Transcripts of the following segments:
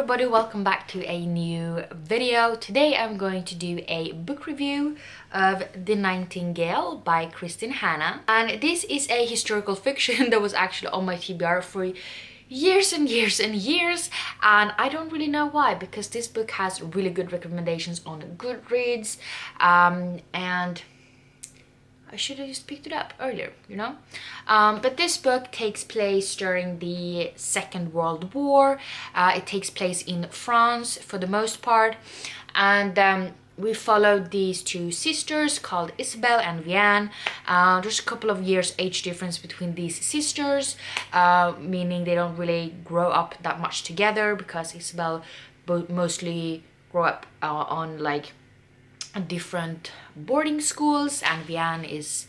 everybody, welcome back to a new video. Today I'm going to do a book review of The Nightingale by Kristin Hannah. And this is a historical fiction that was actually on my TBR for years and years and years, and I don't really know why, because this book has really good recommendations on Goodreads, and I should have just picked it up earlier, you know? But this book takes place during the Second World War. It takes place in France for the most part. And we followed these two sisters called Isabel and Vianne. There's a couple of years age difference between these sisters, meaning they don't really grow up that much together, because Isabel mostly grew up on like different boarding schools, and Vianne is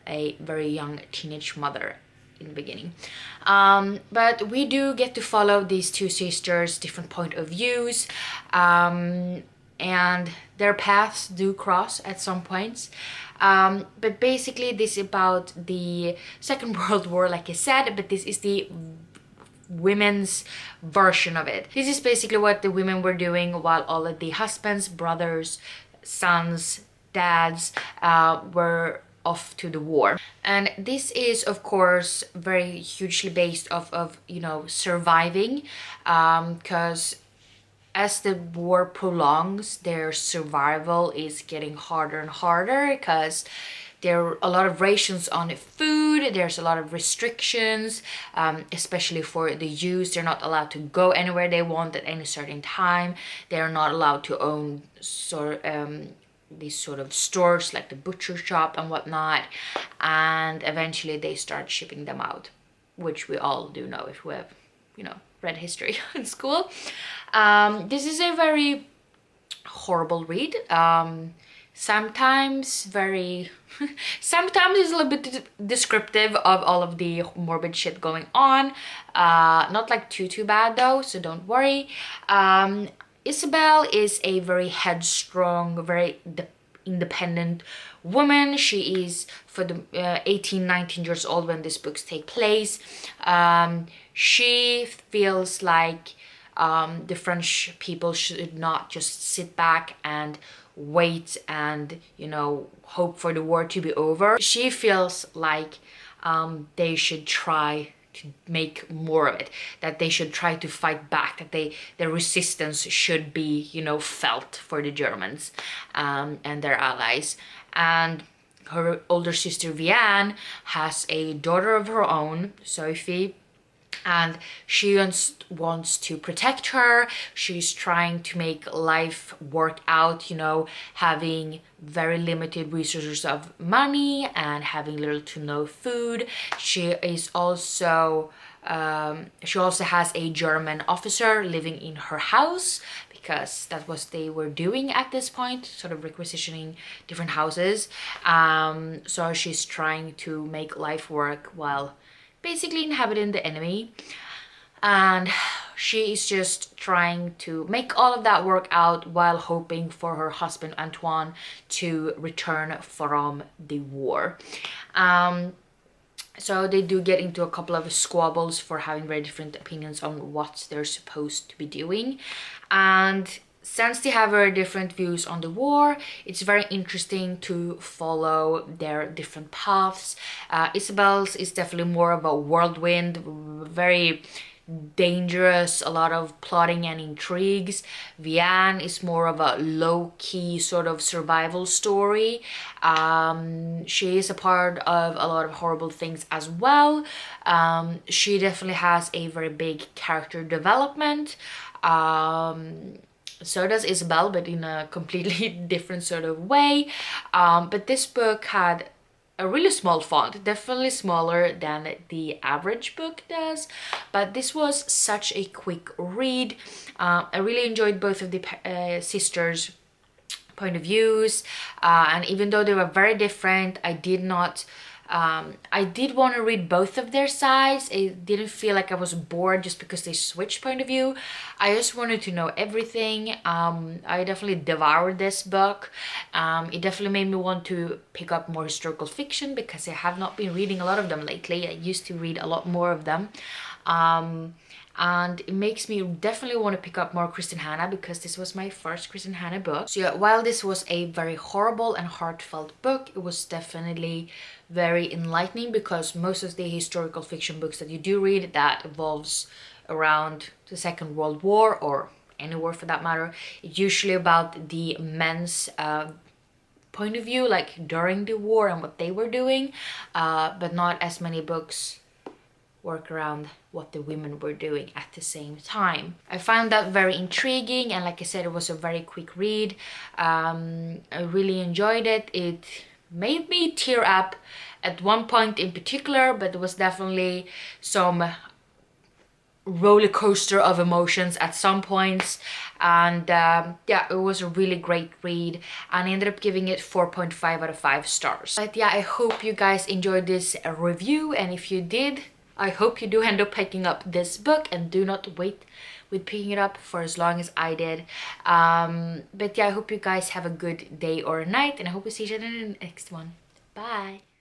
a very young teenage mother in the beginning. But we do get to follow these two sisters' different point of views, and their paths do cross at some points. But basically this is about the Second World War, like I said, but this is the women's version of it. This is basically what the women were doing while all of the husbands, brothers, sons, dads were off to the war. And this is of course very hugely based off of, you know, surviving, because as the war prolongs, their survival is getting harder and harder, because there are a lot of rations on food, there's a lot of restrictions, especially for the youths. They're not allowed to go anywhere they want at any certain time. They're not allowed to own these sort of stores like the butcher shop and whatnot. And eventually they start shipping them out, which we all do know if we have, you know, read history in school. This is a very horrible read. Sometimes sometimes it's a little bit descriptive of all of the morbid shit going on. Not like too bad though, so don't worry. Isabel is a very headstrong, very independent woman. She is, for the 18, 19 years old when these books take place. She feels like the French people should not just sit back and wait and, you know, hope for the war to be over. She feels like they should try to make more of it, that they should try to fight back, that their resistance should be, you know, felt for the Germans and their allies. And her older sister Vianne has a daughter of her own, Sophie, and she wants to protect her. She's trying to make life work out, you know, having very limited resources of money and having little to no food. She is also she also has a German officer living in her house, because that's what they were doing at this point, sort of requisitioning different houses. So she's trying to make life work while basically inhabiting the enemy, and she is just trying to make all of that work out while hoping for her husband Antoine to return from the war. So they do get into a couple of squabbles for having very different opinions on what they're supposed to be doing, and since they have very different views on the war, it's very interesting to follow their different paths. Isabel's is definitely more of a whirlwind, very dangerous, a lot of plotting and intrigues. Vianne is more of a low-key sort of survival story. She is a part of a lot of horrible things as well. She definitely has a very big character development. So does Isabel, but in a completely different sort of way. But this book had a really small font, definitely smaller than the average book does, but this was such a quick read. I really enjoyed both of the sisters' point of views, and even though they were very different, I did want to read both of their sides. It didn't feel like I was bored just because they switched point of view. I just wanted to know everything. I definitely devoured this book. It definitely made me want to pick up more historical fiction, because I have not been reading a lot of them lately. I used to read a lot more of them. and it makes me definitely want to pick up more Kristin Hannah, because this was my first Kristin Hannah book. So yeah, while this was a very horrible and heartfelt book, it was definitely very enlightening, because most of the historical fiction books that you do read that evolves around the Second World War, or any war for that matter, it's usually about the men's point of view, like during the war and what they were doing, but not as many books work around what the women were doing at the same time. I found that very intriguing, and like I said, it was a very quick read. I really enjoyed it. It made me tear up at one point in particular, but there was definitely some roller coaster of emotions at some points, and yeah, it was a really great read, and I ended up giving it 4.5 out of 5 stars. But yeah, I hope you guys enjoyed this review, and if you did, I hope you do end up picking up this book, and do not wait with picking it up for as long as I did. But yeah, I hope you guys have a good day or night, and I hope we see each other in the next one. Bye!